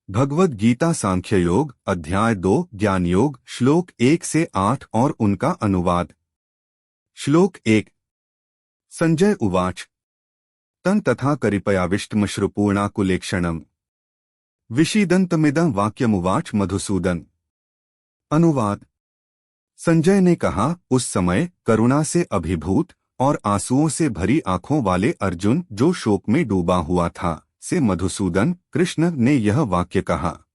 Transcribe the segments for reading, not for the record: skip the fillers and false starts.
भगवद गीता सांख्य योग अध्याय 2 ज्ञान योग श्लोक 1 से 8 और उनका अनुवाद। श्लोक 1। संजय उवाच तं तथा करिपयाविष्टमश्रुपूर्णाकुलेक्षणम् विषीदन्तमिदं वाक्यमुवाच मधुसूदन। अनुवाद। संजय ने कहा, उस समय करुणा से अभिभूत और आंसुओं से भरी आंखों वाले अर्जुन जो शोक में डूबा हुआ था से मधुसूदन कृष्ण ने यह वाक्य कहा।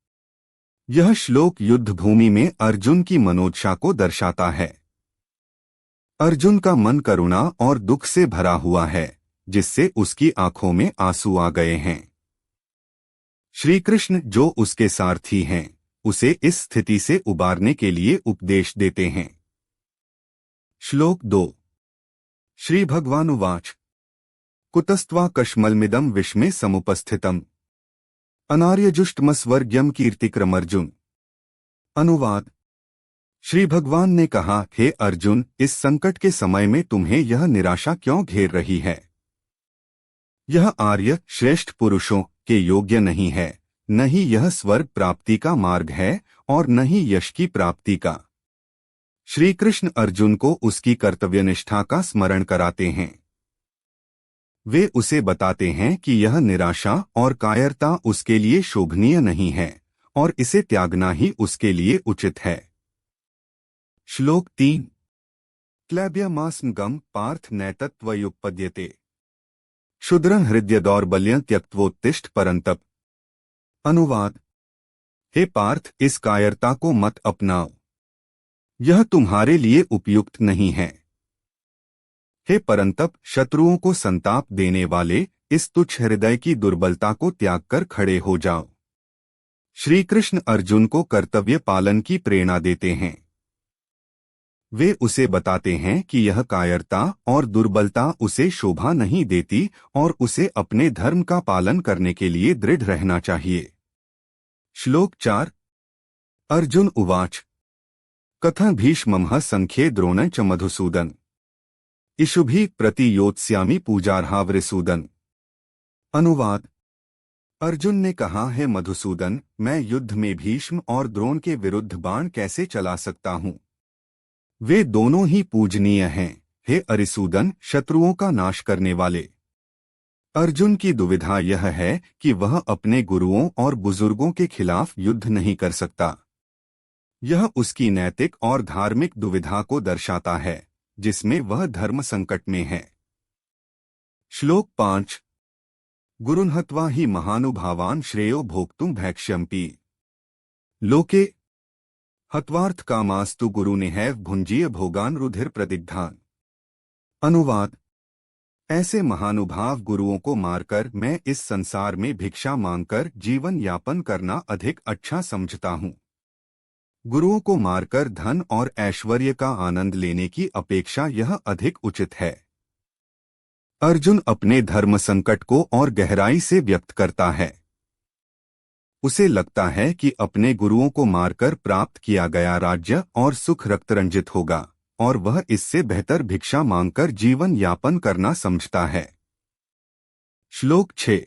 यह श्लोक युद्ध भूमि में अर्जुन की मनोदशा को दर्शाता है। अर्जुन का मन करुणा और दुख से भरा हुआ है, जिससे उसकी आंखों में आंसू आ गए हैं। श्री कृष्ण जो उसके सारथी हैं, उसे इस स्थिति से उबारने के लिए उपदेश देते हैं। श्लोक 2। श्री भगवानुवाच कुतस्त्वा कश्मलमिदं विष्मे समुपस्थितम् अनार्यजुष्टमस्वर्ग्यम कीर्तिक्रमर्जुन। अनुवाद। श्री भगवान ने कहा, हे अर्जुन, इस संकट के समय में तुम्हें यह निराशा क्यों घेर रही है? यह आर्य श्रेष्ठ पुरुषों के योग्य नहीं है, न ही यह स्वर्ग प्राप्ति का मार्ग है और न ही यश की प्राप्ति का। श्री कृष्ण अर्जुन को उसकी कर्तव्यनिष्ठा का स्मरण कराते हैं। वे उसे बताते हैं कि यह निराशा और कायरता उसके लिए शोभनीय नहीं है और इसे त्यागना ही उसके लिए उचित है। श्लोक 3। क्लैब्यमास्मगम पार्थ नैतत्वयुपपद्यते क्षुद्रं हृदय दौर्बल्यं त्यक्त्वोत्तिष्ठ परंतप। अनुवाद। हे पार्थ, इस कायरता को मत अपनाओ, यह तुम्हारे लिए उपयुक्त नहीं है। हे परंतप, शत्रुओं को संताप देने वाले इस तुच्छ हृदय की दुर्बलता को त्याग कर खड़े हो जाओ। श्री कृष्ण अर्जुन को कर्तव्य पालन की प्रेरणा देते हैं। वे उसे बताते हैं कि यह कायरता और दुर्बलता उसे शोभा नहीं देती और उसे अपने धर्म का पालन करने के लिए दृढ़ रहना चाहिए। श्लोक 4। अर्जुन उवाच कथं भीष्मः संख्ये द्रोणं च मधुसूदन इषुभि प्रतियोत्स्यामि पूजार्हावृसूदन। अनुवाद। अर्जुन ने कहा, है मधुसूदन, मैं युद्ध में भीष्म और द्रोण के विरुद्ध बाण कैसे चला सकता हूँ? वे दोनों ही पूजनीय हैं, हे अरिसूदन, शत्रुओं का नाश करने वाले। अर्जुन की दुविधा यह है कि वह अपने गुरुओं और बुजुर्गों के खिलाफ युद्ध नहीं कर सकता। यह उसकी नैतिक और धार्मिक दुविधा को दर्शाता है, जिसमें वह धर्म संकट में है। श्लोक 5। गुरुन् हत्वा हि महानुभावान् श्रेयो भोक्तुं भैक्ष्यम्पि लोके हत्वार्थ कामास्तु गुरुनिहैव भुंजीय भोगान् रुधिर प्रतिग्धान्। अनुवाद। ऐसे महानुभाव गुरुओं को मारकर मैं इस संसार में भिक्षा मांगकर जीवन यापन करना अधिक अच्छा समझता हूँ। गुरुओं को मारकर धन और ऐश्वर्य का आनंद लेने की अपेक्षा यह अधिक उचित है। अर्जुन अपने धर्म संकट को और गहराई से व्यक्त करता है। उसे लगता है कि अपने गुरुओं को मारकर प्राप्त किया गया राज्य और सुख रक्तरंजित होगा और वह इससे बेहतर भिक्षा मांगकर जीवन यापन करना समझता है। श्लोक 6।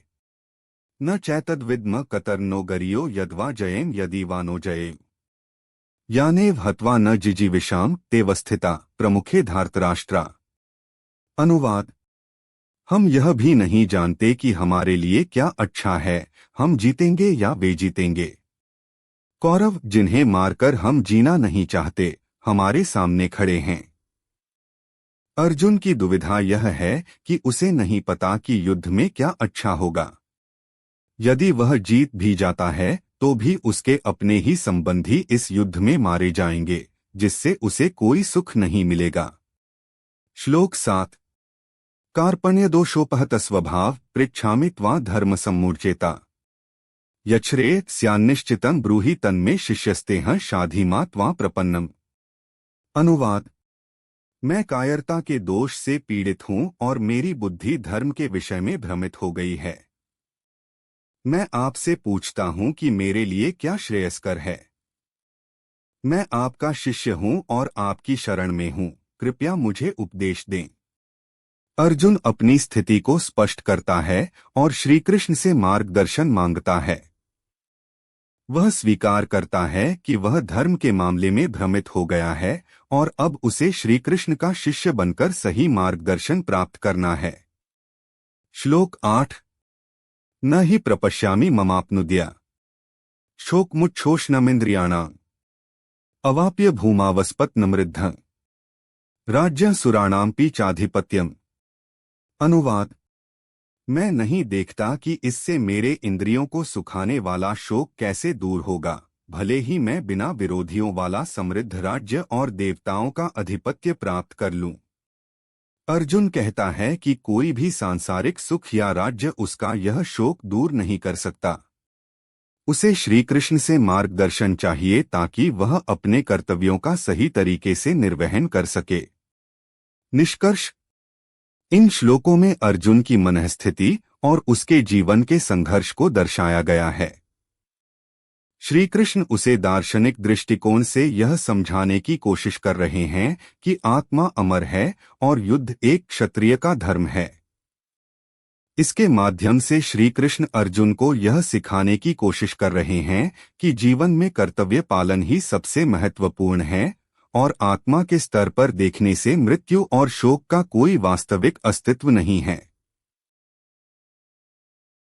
न चैतद्विद्म कतर्नो गरियो यद्वा जयेम यदि वानो जयेम यानेव हत्वा न जिजीविषाम तेवस्थिता प्रमुखे धार्तराष्ट्रा। अनुवाद। हम यह भी नहीं जानते कि हमारे लिए क्या अच्छा है, हम जीतेंगे या वे जीतेंगे। कौरव जिन्हें मारकर हम जीना नहीं चाहते, हमारे सामने खड़े हैं। अर्जुन की दुविधा यह है कि उसे नहीं पता कि युद्ध में क्या अच्छा होगा। यदि वह जीत भी जाता है तो भी उसके अपने ही संबंधी इस युद्ध में मारे जाएंगे, जिससे उसे कोई सुख नहीं मिलेगा। श्लोक 7। कार्पण्य दोषोपहत स्वभाव पृच्छामि त्वा धर्म सम्मूर्चेता यच्छ्रेय स्यान्निश्चितं ब्रूहि तन्मे शिष्यस्तेह शाधीमा त्वा प्रपन्नम। अनुवाद। मैं कायरता के दोष से पीड़ित हूँ और मेरी बुद्धि धर्म के विषय में भ्रमित हो गई है। मैं आपसे पूछता हूँ कि मेरे लिए क्या श्रेयस्कर है। मैं आपका शिष्य हूँ और आपकी शरण में हूँ, कृपया मुझे उपदेश दें। अर्जुन अपनी स्थिति को स्पष्ट करता है और श्री कृष्ण से मार्गदर्शन मांगता है। वह स्वीकार करता है कि वह धर्म के मामले में भ्रमित हो गया है और अब उसे श्री कृष्ण का शिष्य बनकर सही मार्गदर्शन प्राप्त करना है। श्लोक 8 न हि प्रपश्यामि ममाप्नुद्या शोकमुच्छोषणमिन्द्रियाणाम् अवाप्य भूमावस्पत्नमृद्ध राज्य सुराणामपि चाधिपत्यम। अनुवाद। मैं नहीं देखता कि इससे मेरे इंद्रियों को सुखाने वाला शोक कैसे दूर होगा, भले ही मैं बिना विरोधियों वाला समृद्ध राज्य और देवताओं का अधिपत्य प्राप्त कर लूं। अर्जुन कहता है कि कोई भी सांसारिक सुख या राज्य उसका यह शोक दूर नहीं कर सकता। उसे श्री कृष्ण से मार्गदर्शन चाहिए ताकि वह अपने कर्तव्यों का सही तरीके से निर्वहन कर सके। निष्कर्ष। इन श्लोकों में अर्जुन की मनःस्थिति और उसके जीवन के संघर्ष को दर्शाया गया है। श्री कृष्ण उसे दार्शनिक दृष्टिकोण से यह समझाने की कोशिश कर रहे हैं कि आत्मा अमर है और युद्ध एक क्षत्रिय का धर्म है। इसके माध्यम से श्री कृष्ण अर्जुन को यह सिखाने की कोशिश कर रहे हैं कि जीवन में कर्तव्य पालन ही सबसे महत्वपूर्ण है और आत्मा के स्तर पर देखने से मृत्यु और शोक का कोई वास्तविक अस्तित्व नहीं है।